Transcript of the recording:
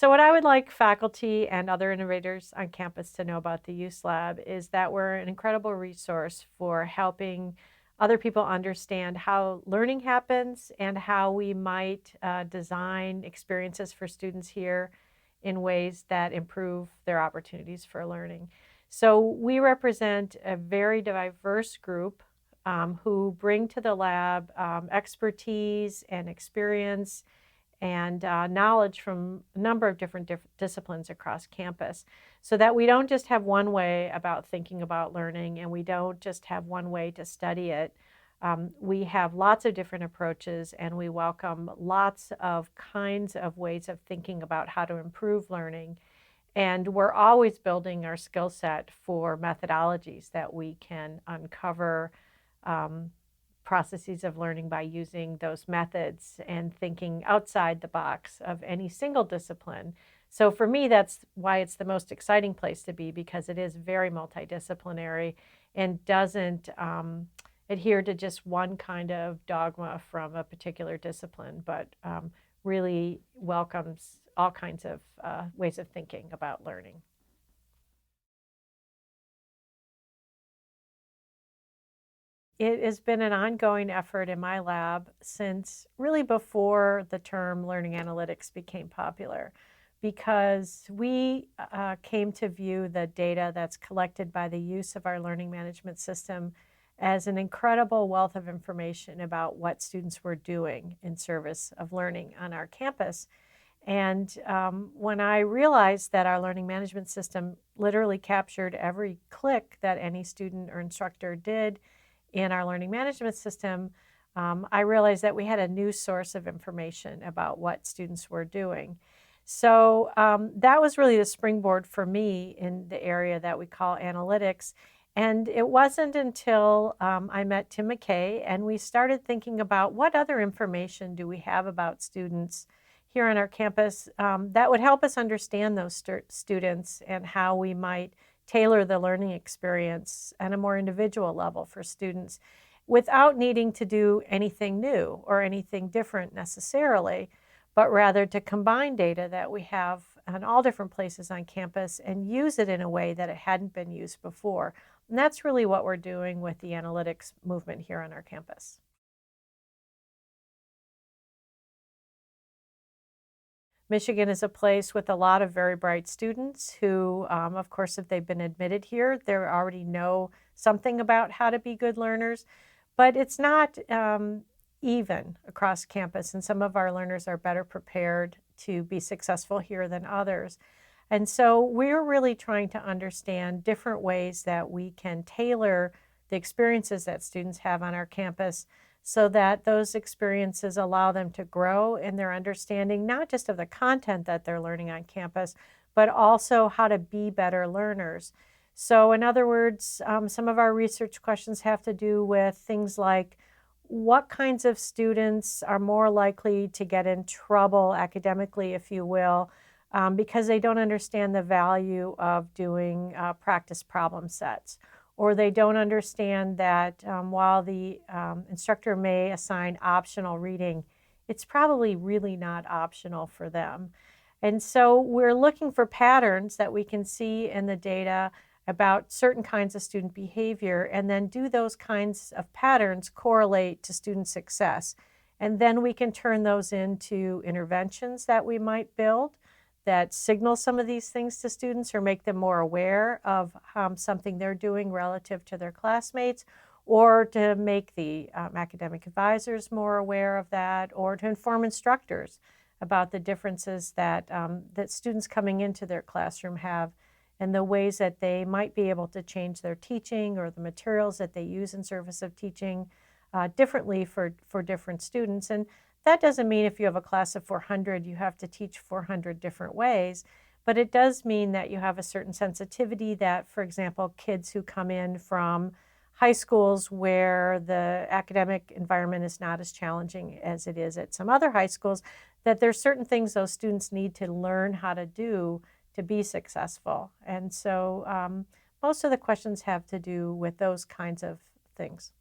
So what I would like faculty and other innovators on campus to know about the Use Lab is that we're an incredible resource for helping other people understand how learning happens and how we might design experiences for students here in ways that improve their opportunities for learning. So we represent a very diverse group who bring to the lab expertise and experience and knowledge from a number of different disciplines across campus, so that we don't just have one way about thinking about learning and we don't just have one way to study it. We have lots of different approaches, and we welcome lots of kinds of ways of thinking about how to improve learning. And we're always building our skill set for methodologies that we can uncover um, processes of learning by using those methods and thinking outside the box of any single discipline. So for me, that's why it's the most exciting place to be, because it is very multidisciplinary and doesn't adhere to just one kind of dogma from a particular discipline, but really welcomes all kinds of ways of thinking about learning. It has been an ongoing effort in my lab since really before the term learning analytics became popular, because we came to view the data that's collected by the use of our learning management system as an incredible wealth of information about what students were doing in service of learning on our campus. And when I realized that our learning management system literally captured every click that any student or instructor did in our learning management system, I realized that we had a new source of information about what students were doing. So that was really the springboard for me in the area that we call analytics. And it wasn't until I met Tim McKay and we started thinking about what other information do we have about students here on our campus that would help us understand those students and how we might tailor the learning experience at a more individual level for students without needing to do anything new or anything different necessarily, but rather to combine data that we have on all different places on campus and use it in a way that it hadn't been used before. And that's really what we're doing with the analytics movement here on our campus. Michigan is a place with a lot of very bright students who, of course, if they've been admitted here, they already know something about how to be good learners. But it's not even across campus, and some of our learners are better prepared to be successful here than others. And so we're really trying to understand different ways that we can tailor the experiences that students have on our campus so that those experiences allow them to grow in their understanding, not just of the content that they're learning on campus, but also how to be better learners. So in other words, some of our research questions have to do with things like what kinds of students are more likely to get in trouble academically, if you will, because they don't understand the value of doing practice problem sets, or they don't understand that while the instructor may assign optional reading, it's probably really not optional for them. And so we're looking for patterns that we can see in the data about certain kinds of student behavior, and then do those kinds of patterns correlate to student success. And then we can turn those into interventions that we might build that signal some of these things to students or make them more aware of something they're doing relative to their classmates, or to make the academic advisors more aware of that, or to inform instructors about the differences that, that students coming into their classroom have and the ways that they might be able to change their teaching or the materials that they use in service of teaching differently for different students. And that doesn't mean if you have a class of 400, you have to teach 400 different ways, but it does mean that you have a certain sensitivity that, for example, kids who come in from high schools where the academic environment is not as challenging as it is at some other high schools, that there's certain things those students need to learn how to do to be successful. And so most of the questions have to do with those kinds of things.